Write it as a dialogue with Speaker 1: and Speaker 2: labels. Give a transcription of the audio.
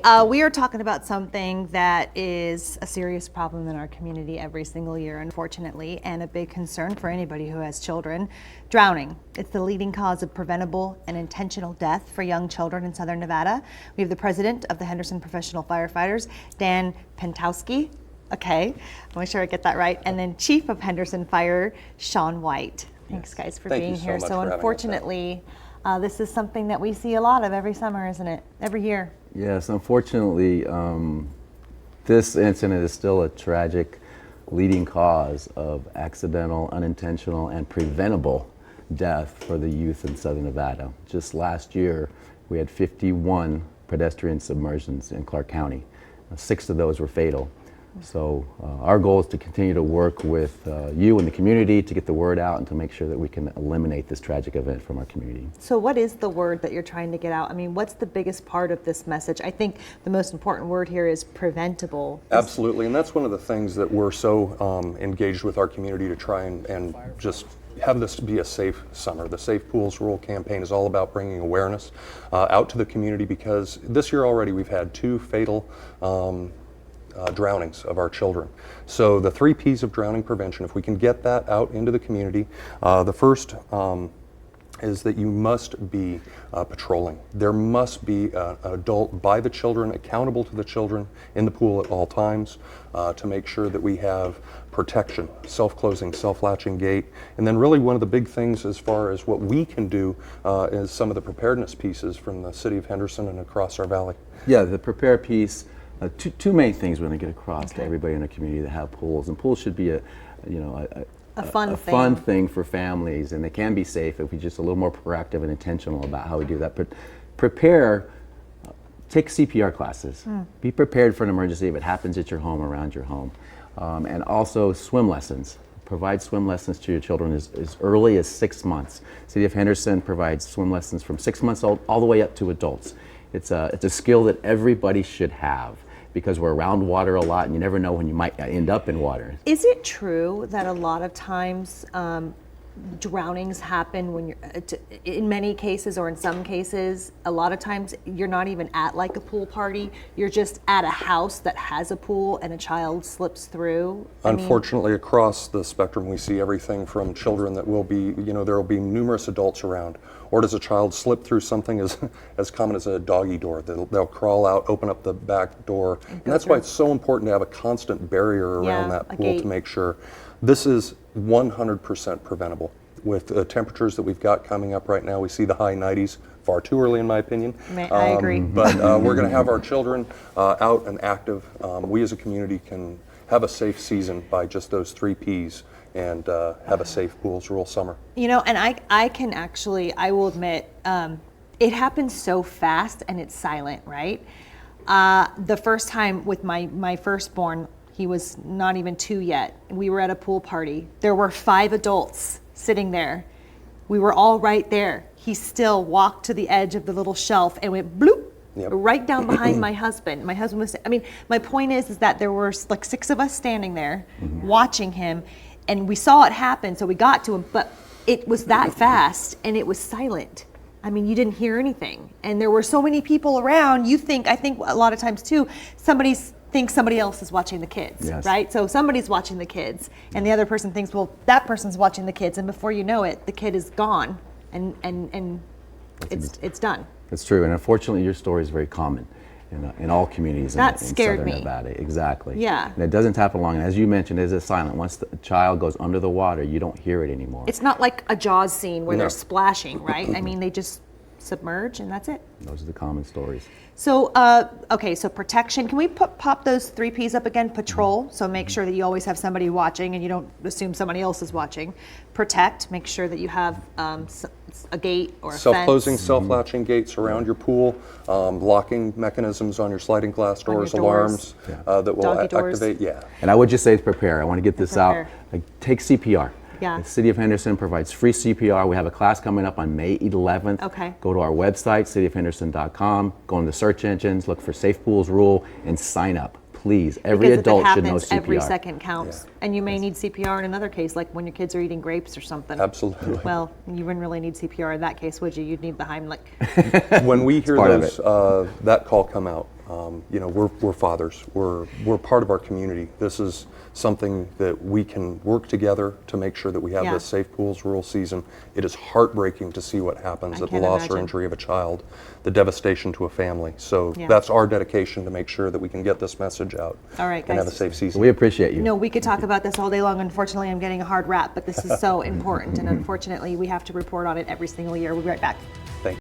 Speaker 1: We are talking about something that is a serious problem in our community every single year, unfortunately, and a big concern for anybody who has children: drowning. It's the leading cause of preventable and intentional death for young children in Southern Nevada. We have the president of the Henderson Professional Firefighters, Dan PENTKOWSKI. Okay, I'll make sure I get that right. And then Chief of Henderson Fire, SHAWN White. Thanks, guys, for being here. So unfortunately, this is something that we see a lot of every summer, isn't it? Every year.
Speaker 2: Yes, unfortunately, this incident is still a tragic leading cause of accidental, unintentional, and preventable death for the youth in Southern Nevada. Just last year, we had 51 pedestrian submersions in Clark County. 6 of those were fatal. So our goal is to continue to work with you and the community to get the word out and to make sure that we can eliminate this tragic event from our community.
Speaker 1: So what is the word that you're trying to get out? I mean, what's the biggest part of this message? I think the most important word here is preventable.
Speaker 3: Absolutely, and that's one of the things that we're so engaged with our community to try and just have this be a safe summer. The Safe Pools Rule campaign is all about bringing awareness out to the community, because this year already we've had 2 fatal drownings of our children. So the 3 P's of drowning prevention, if we can get that out into the community, the first is that you must be patrolling. There must be an adult by the children, accountable to the children in the pool at all times, to make sure that we have protection, self-closing, self-latching gate. And then really one of the big things as far as what we can do is some of the preparedness pieces from the city of Henderson and across our valley.
Speaker 2: Yeah, the prepare piece. Two main things we're going to get across to everybody in the community that have pools, and pools should be a fun thing for families, and they can be safe if we just a little more proactive and intentional about how we do that. But prepare, take CPR classes. Be prepared for an emergency if it happens at your home, around your home, and also swim lessons. Provide swim lessons to your children as early as 6 months. City of Henderson provides swim lessons from 6 months old all the way up to adults. It's a skill that everybody should have, because we're around water a lot and you never know when you might end up in water.
Speaker 1: Is it true that a lot of times drownings happen when you're, in many cases or in some cases, a lot of times you're not even at like a pool party, you're just at a house that has a pool and a child slips through?
Speaker 3: Unfortunately, across the spectrum, we see everything from children that will be, there will be numerous adults around, or does a child slip through something as common as a doggy door? They'll crawl out, open up the back door, and that's why it's so important to have a constant barrier around that pool to make sure. This is 100% preventable. With the temperatures that we've got coming up right now, we see the high 90s, far too early in my opinion.
Speaker 1: I agree.
Speaker 3: But we're going to have our children out and active. We as a community can have a safe season by just those 3 Ps and have a Safe Pools Rule summer.
Speaker 1: And I can actually, I will admit, it happens so fast and it's silent, right? The first time with my firstborn, he was not even 2 yet. We were at a pool party. There were 5 adults sitting there. We were all right there. He still walked to the edge of the little shelf and went bloop, right down behind my husband. My husband was, my point is that there were like 6 of us standing there watching him, and we saw it happen, so we got to him, but it was that fast and it was silent. You didn't hear anything. And there were so many people around. I think a lot of times too, somebody thinks somebody else is watching the kids, right? So somebody's watching the kids, and the other person thinks, well, that person's watching the kids, and before you know it, the kid is gone, and it's done.
Speaker 2: It's true, and unfortunately, your story is very common in all communities in Southern Nevada. Exactly.
Speaker 1: Yeah.
Speaker 2: And it doesn't happen long. And as you mentioned, it is silent. Once the child goes under the water, you don't hear it anymore.
Speaker 1: It's not like a Jaws scene where they're splashing, right? They just submerge and that's it.
Speaker 2: Those are the common stories.
Speaker 1: So, okay, so protection. Can we pop those 3 Ps up again? Patrol, so make sure that you always have somebody watching and you don't assume somebody else is watching. Protect, make sure that you have a gate or a
Speaker 3: self-closing,
Speaker 1: fence.
Speaker 3: self-latching gates around your pool, locking mechanisms on your sliding glass doors, alarms that will activate.
Speaker 2: And I would just say to prepare. I want to get this out. Take CPR. The City of Henderson provides free CPR. We have a class coming up on May 11th.
Speaker 1: Okay.
Speaker 2: Go to our website, cityofhenderson.com, go in the search engines, look for Safe Pools Rule, and sign up. Please, every adult should know CPR.
Speaker 1: Every second counts. And you may need CPR in another case, like when your kids are eating grapes or something.
Speaker 3: Absolutely.
Speaker 1: Well, you wouldn't really need CPR in that case, would you? You'd need the Heimlich.
Speaker 3: When we hear those, that call come out, You know, we're fathers. We're part of our community. This is something that we can work together to make sure that we have
Speaker 1: Yeah.
Speaker 3: this safe pools rural season. It is heartbreaking to see what happens
Speaker 1: I
Speaker 3: at the
Speaker 1: can
Speaker 3: loss or
Speaker 1: imagine.
Speaker 3: injury of a child, the devastation to a family. So
Speaker 1: Yeah.
Speaker 3: that's our dedication to make sure that we can get this message out
Speaker 1: All right,
Speaker 3: and have a
Speaker 1: guys.
Speaker 3: safe season.
Speaker 2: We appreciate you.
Speaker 1: No, we could talk about this all day long. Unfortunately, I'm getting a hard wrap, but this is so important, and unfortunately, we have to report on it every single year. We'll be right back.